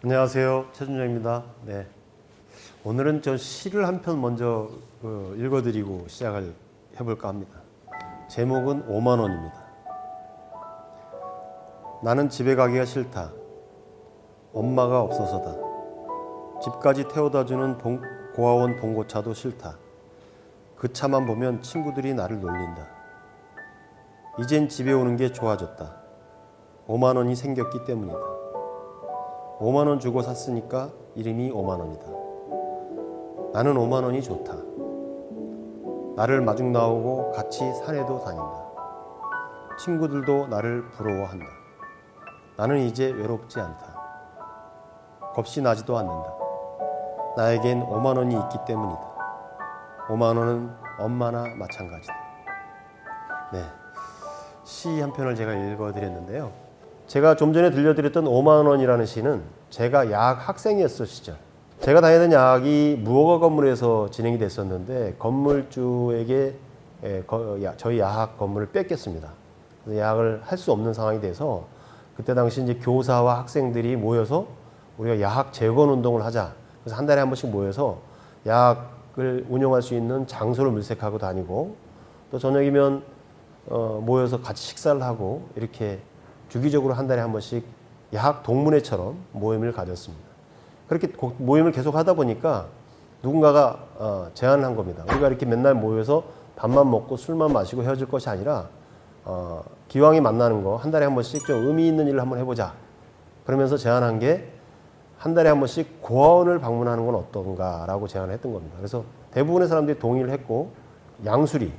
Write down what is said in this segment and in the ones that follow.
안녕하세요. 최준정입니다. 네. 오늘은 저 시를 한 편 먼저 읽어드리고 시작을 해볼까 합니다. 제목은 5만 원입니다. 나는 집에 가기가 싫다. 엄마가 없어서다. 집까지 태워다주는 고아원 봉고차도 싫다. 그 차만 보면 친구들이 나를 놀린다. 이젠 집에 오는 게 좋아졌다. 5만 원이 생겼기 때문이다. 5만 원 주고 샀으니까 이름이 5만 원이다. 나는 5만 원이 좋다. 나를 마중 나오고 같이 산에도 다닌다. 친구들도 나를 부러워한다. 나는 이제 외롭지 않다. 겁이 나지도 않는다. 나에겐 5만 원이 있기 때문이다. 5만 원은 엄마나 마찬가지다. 네, 시 한 편을 제가 읽어드렸는데요. 제가 좀 전에 들려드렸던 5만 원이라는 시는 제가 야학 학생이었을 시절, 제가 다니던 야학이 무허가 건물에서 진행이 됐었는데 건물주에게 저희 야학 건물을 뺏겼습니다. 그래서 야학을 할 수 없는 상황이 돼서 그때 당시 이제 교사와 학생들이 모여서 우리가 야학 재건 운동을 하자. 그래서 한 달에 한 번씩 모여서 야학을 운영할 수 있는 장소를 물색하고 다니고 또 저녁이면 모여서 같이 식사를 하고 이렇게 주기적으로 한 달에 한 번씩 야학 동문회처럼 모임을 가졌습니다. 그렇게 모임을 계속 하다 보니까 누군가가 제안을 한 겁니다. 우리가 이렇게 맨날 모여서 밥만 먹고 술만 마시고 헤어질 것이 아니라 기왕에 만나는 거 한 달에 한 번씩 좀 의미 있는 일을 한번 해보자. 그러면서 제안한 게 한 달에 한 번씩 고아원을 방문하는 건 어떤가라고 제안을 했던 겁니다. 그래서 대부분의 사람들이 동의를 했고 양수리,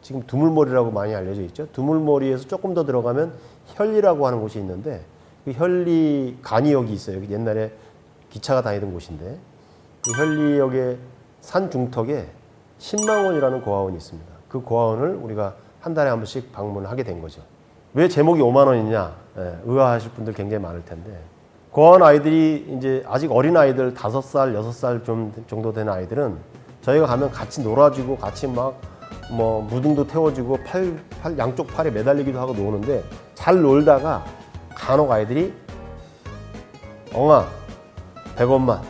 지금 두물머리라고 많이 알려져 있죠. 두물머리에서 조금 더 들어가면 현리라고 하는 곳이 있는데 그 현리 간이역이 있어요. 옛날에 기차가 다니던 곳인데 그 현리역의 산 중턱에 신망원이라는 고아원이 있습니다. 그 고아원을 우리가 한 달에 한 번씩 방문하게 된 거죠. 왜 제목이 5만 원이냐? 의아하실 분들 굉장히 많을 텐데 고아원 아이들이 이제 아직 어린 아이들 5살, 6살 정도 되는 아이들은 저희가 가면 같이 놀아주고 같이 막 뭐 무등도 태워주고 양쪽 팔에 매달리기도 하고 노는데 잘 놀다가 간혹 아이들이 엉아 100원만,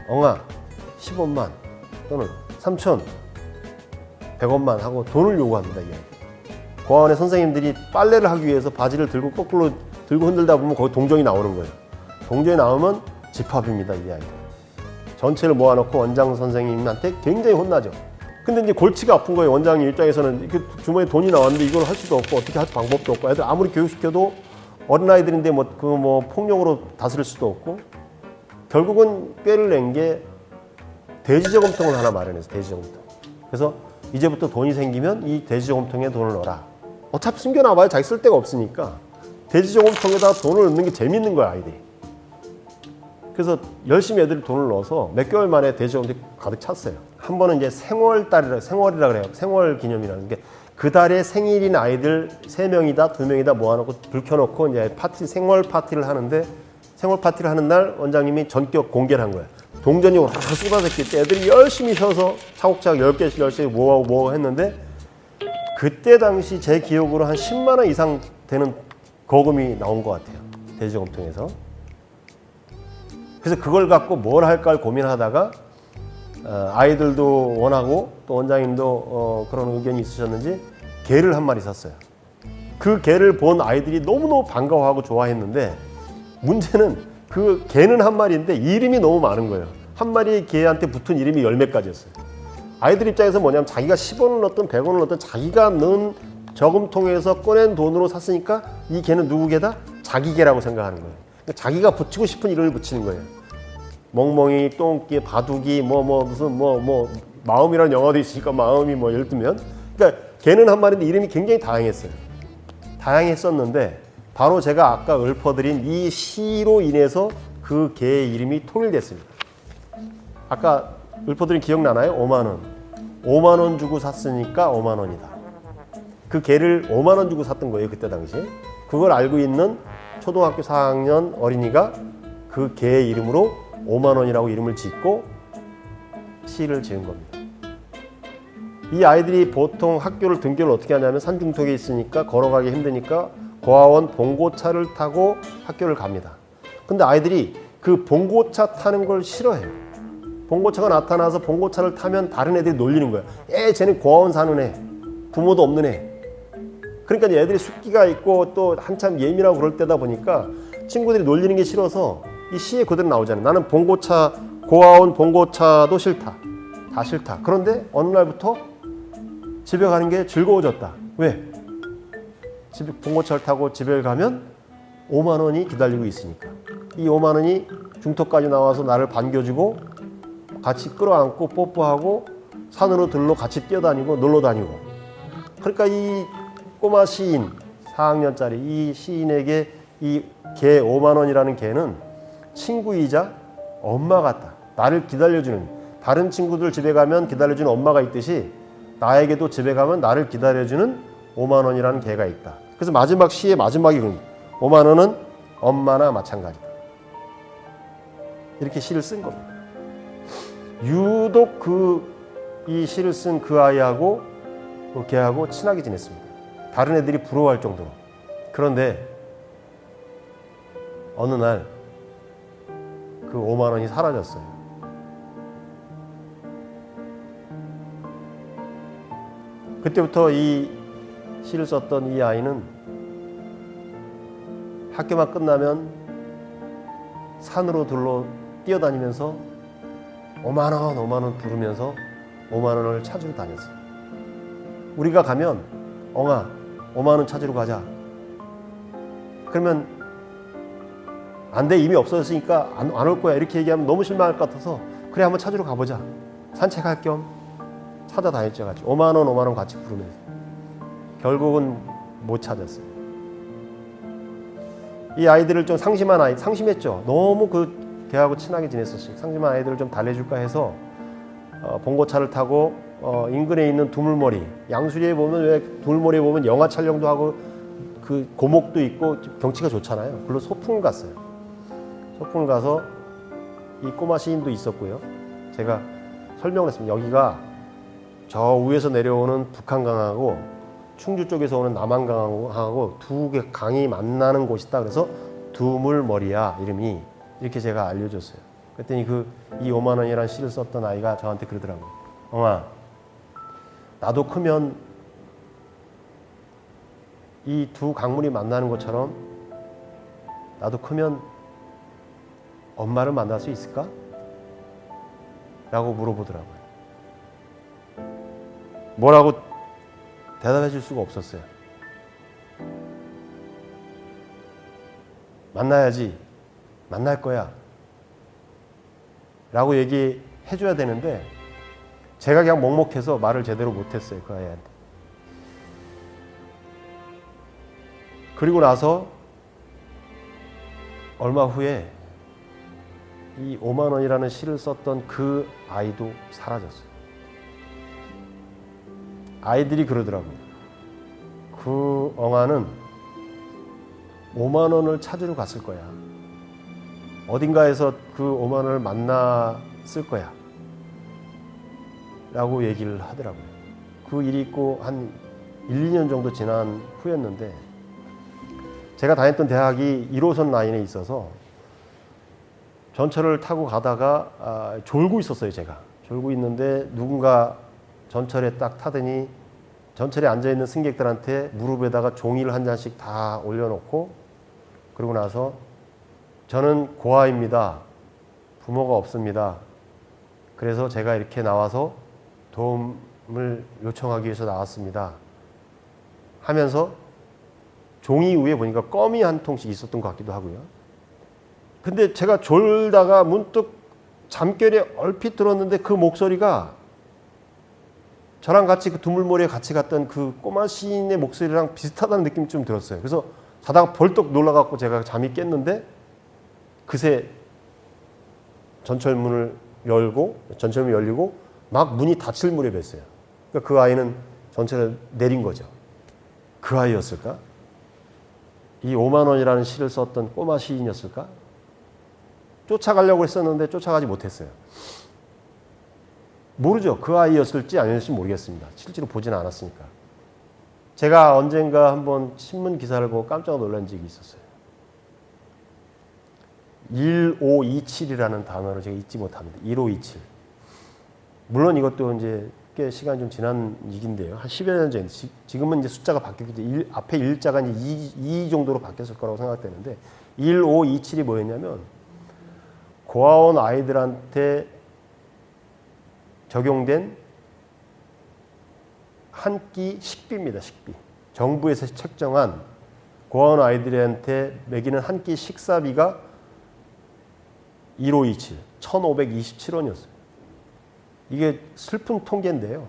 엉아 10원만 또는 삼촌 100원만 하고 돈을 요구합니다. 이게. 고아원의 선생님들이 빨래를 하기 위해서 바지를 들고 거꾸로 들고 흔들다 보면 거기 동전이 나오는 거예요. 동전이 나오면 집합입니다. 이 아이들. 전체를 모아놓고 원장 선생님한테 굉장히 혼나죠. 근데 이제 골치가 아픈 거예요. 원장님 입장에서는 이렇게 주머니에 돈이 나왔는데 이걸 할 수도 없고 어떻게 할 방법도 없고 애들 아무리 교육시켜도 어린아이들인데 뭐 폭력으로 다스릴 수도 없고 결국은 꾀를 낸 게 돼지저금통을 하나 마련해서 돼지저금통. 그래서 이제부터 돈이 생기면 이 돼지저금통에 돈을 넣어라. 어차피 숨겨놔봐야 자기 쓸 데가 없으니까 돼지저금통에다 돈을 넣는 게 재밌는 거야 아이들이. 그래서 열심히 애들이 돈을 넣어서 몇 개월 만에 돼지저금통이 가득 찼어요. 한 번은 이제 생월이라 그래요. 생월 기념이라는 게 그 달에 생일인 아이들 3명이다 2명이다 모아놓고 불 켜놓고 이제 생월 파티를 하는데 생월 파티를 하는 날 원장님이 전격 공개를 한 거예요. 동전이 확 쏟아졌기 때문에 애들이 열심히 서서 차곡차곡 10개씩 10개씩 모아고 했는데 그때 당시 제 기억으로 한 10만 원 이상 되는 거금이 나온 것 같아요. 돼지저금통에서. 그래서 그걸 갖고 뭘 할까 고민하다가 아이들도 원하고 또 원장님도 그런 의견이 있으셨는지 개를 한 마리 샀어요. 그 개를 본 아이들이 너무너무 반가워하고 좋아했는데 문제는 그 개는 한 마리인데 이름이 너무 많은 거예요. 한 마리 개한테 붙은 이름이 10몇 가지였어요. 아이들 입장에서 뭐냐면 자기가 10원을 넣든 100원을 넣든 자기가 넣은 저금통에서 꺼낸 돈으로 샀으니까 이 개는 누구 개다? 자기 개라고 생각하는 거예요. 그러니까 자기가 붙이고 싶은 이름을 붙이는 거예요. 멍멍이, 똥개, 바둑이, 무슨 마음이라는 영화도 있으니까 마음이 예를 들면. 그러니까 개는 한 마리인데 이름이 굉장히 다양했어요. 다양했었는데 바로 제가 아까 읊어드린 이 시로 인해서 그 개의 이름이 통일됐습니다. 아까 읊어드린 기억나나요? 5만 원. 5만 원 주고 샀으니까 5만 원이다. 그 개를 5만 원 주고 샀던 거예요. 그때 당시에. 그걸 알고 있는 초등학교 4학년 어린이가 그 개의 이름으로 5만 원이라고 이름을 짓고 시를 지은 겁니다. 이 아이들이 보통 학교를 등교를 어떻게 하냐면 산중턱에 있으니까 걸어가기 힘드니까 고아원 봉고차를 타고 학교를 갑니다. 근데 아이들이 그 봉고차 타는 걸 싫어해요. 봉고차가 나타나서 봉고차를 타면 다른 애들이 놀리는 거야. 쟤는 고아원 사는 애, 부모도 없는 애. 그러니까 애들이 숫기가 있고 또 한참 예민하고 그럴 때다 보니까 친구들이 놀리는 게 싫어서 이 시에 그대로 나오잖아요. 나는 봉고차, 고아원 봉고차도 싫다. 다 싫다. 그런데 어느 날부터 집에 가는 게 즐거워졌다. 왜? 집에 봉고차를 타고 집에 가면 5만 원이 기다리고 있으니까. 이 5만 원이 중턱까지 나와서 나를 반겨주고 같이 끌어안고 뽀뽀하고 산으로 들로 같이 뛰어다니고 놀러 다니고. 그러니까 이 꼬마 시인 4학년짜리 이 시인에게 이 개 5만 원이라는 개는 친구이자 엄마 같다. 나를 기다려주는, 다른 친구들 집에 가면 기다려주는 엄마가 있듯이 나에게도 집에 가면 나를 기다려주는 5만 원이라는 개가 있다. 그래서 마지막 시의 마지막이 그럽니다. 5만 원은 엄마나 마찬가지다. 이렇게 시를 쓴 겁니다. 유독 이 시를 쓴 그 아이하고 그 개하고 친하게 지냈습니다. 다른 애들이 부러워할 정도로. 그런데 어느 날 그 5만 원이 사라졌어요. 그때부터 이 시를 썼던 이 아이는 학교만 끝나면 산으로 들로 뛰어다니면서 5만 원, 5만 원 부르면서 5만 원을 찾으러 다녔어요. 우리가 가면 엉아 5만 원 찾으러 가자. 그러면 안 돼, 이미 없어졌으니까 안 올 거야 이렇게 얘기하면 너무 실망할 것 같아서 그래 한번 찾으러 가보자. 산책할 겸 찾아다녔죠. 같이 5만 원, 5만 원 같이 부르면서. 결국은 못 찾았어요. 이 아이들을 좀 상심했죠. 너무 그 걔하고 친하게 지냈었어요. 상심한 아이들을 좀 달래줄까 해서 봉고차를 타고 인근에 있는 두물머리, 양수리에 보면 왜 두물머리에 보면 영화 촬영도 하고 그 고목도 있고 경치가 좋잖아요. 그걸로 소풍을 갔어요. 소풍을 가서 이 꼬마 시인도 있었고요. 제가 설명을 했습니다. 여기가 저 위에서 내려오는 북한강하고 충주 쪽에서 오는 남한강하고 두 개 강이 만나는 곳이다. 그래서 두물머리야 이름이. 이렇게 제가 알려줬어요. 그랬더니 이 5만 원이라는 시를 썼던 아이가 저한테 그러더라고요. 엉아, 나도 크면 이 두 강물이 만나는 것처럼 나도 크면 엄마를 만날 수 있을까? 라고 물어보더라고요. 뭐라고 대답해 줄 수가 없었어요. 만나야지. 만날 거야. 라고 얘기해 줘야 되는데 제가 그냥 먹먹해서 말을 제대로 못했어요. 그 아이한테. 그리고 나서 얼마 후에 이 5만 원이라는 시를 썼던 그 아이도 사라졌어요. 아이들이 그러더라고요. 그 엉아는 5만 원을 찾으러 갔을 거야. 어딘가에서 그 5만 원을 만났을 거야. 라고 얘기를 하더라고요. 그 일이 있고 한 1, 2년 정도 지난 후였는데 제가 다녔던 대학이 1호선 라인에 있어서 전철을 타고 가다가 졸고 있었어요. 제가 졸고 있는데 누군가 전철에 딱 타더니 전철에 앉아있는 승객들한테 무릎에다가 종이를 한 잔씩 다 올려놓고 그러고 나서 저는 고아입니다. 부모가 없습니다. 그래서 제가 이렇게 나와서 도움을 요청하기 위해서 나왔습니다. 하면서 종이 위에 보니까 껌이 한 통씩 있었던 것 같기도 하고요. 근데 제가 졸다가 문득 잠결에 얼핏 들었는데 그 목소리가 저랑 같이 그 두물머리에 같이 갔던 그 꼬마 시인의 목소리랑 비슷하다는 느낌이 좀 들었어요. 그래서 자다가 벌떡 놀라갖고 제가 잠이 깼는데 그새 전철문이 열리고 막 문이 닫힐 무렵이었어요. 그러니까 그 아이는 전철에 내린 거죠. 그 아이였을까? 이 5만 원이라는 시를 썼던 꼬마 시인이었을까? 쫓아가려고 했었는데 쫓아가지 못했어요. 모르죠. 그 아이였을지 아니었을지 모르겠습니다. 실제로 보지는 않았으니까. 제가 언젠가 한번 신문 기사를 보고 깜짝 놀란 적이 있었어요. 1527이라는 단어를 제가 잊지 못합니다. 1527. 물론 이것도 이제 꽤 시간이 좀 지난 얘기인데요. 한 10여 년 전, 지금은 이제 숫자가 바뀌었기 앞에 일자가 이제 2 정도로 바뀌었을 거라고 생각되는데 1527이 뭐였냐면 고아원 아이들한테 적용된 한 끼 식비입니다. 식비. 정부에서 책정한 고아원 아이들한테 먹이는 한 끼 식사비가 1527, 1527원이었어요. 이게 슬픈 통계인데요.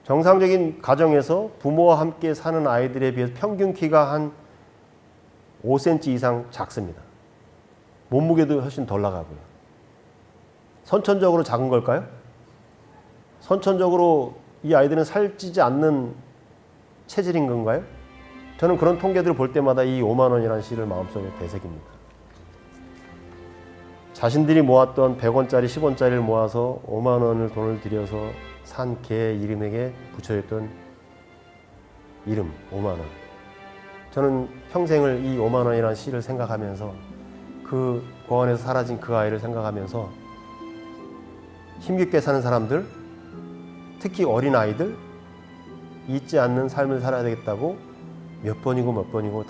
정상적인 가정에서 부모와 함께 사는 아이들에 비해서 평균 키가 한 5cm 이상 작습니다. 몸무게도 훨씬 덜 나가고요. 선천적으로 작은 걸까요? 선천적으로 이 아이들은 살찌지 않는 체질인 건가요? 저는 그런 통계들을 볼 때마다 이 5만 원이라는 시를 마음속에 되새깁니다. 자신들이 모았던 100원짜리, 10원짜리를 모아서 5만 원을 돈을 들여서 산 개 이름에게 붙여줬던 이름, 5만 원. 저는 평생을 이 5만 원이라는 시를 생각하면서 그 고아원에서 사라진 그 아이를 생각하면서 힘겹게 사는 사람들, 특히 어린 아이들, 잊지 않는 삶을 살아야 되겠다고 몇 번이고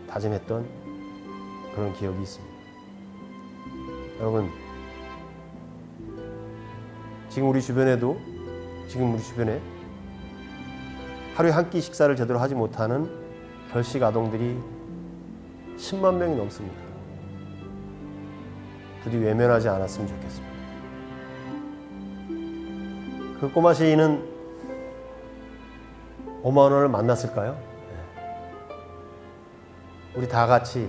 다짐했던 그런 기억이 있습니다. 여러분, 지금 우리 주변에 하루에 한 끼 식사를 제대로 하지 못하는 결식 아동들이 10만 명이 넘습니다. 부디 외면하지 않았으면 좋겠습니다. 그 꼬마 시인은 5만 원을 만났을까요? 우리 다 같이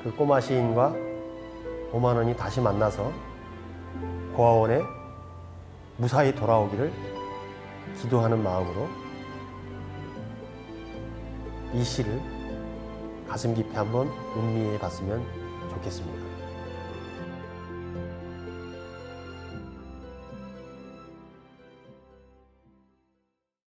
그 꼬마 시인과 5만 원이 다시 만나서 고아원에 무사히 돌아오기를 기도하는 마음으로 이 시를 가슴 깊이 한번 음미해 봤으면 좋겠습니다.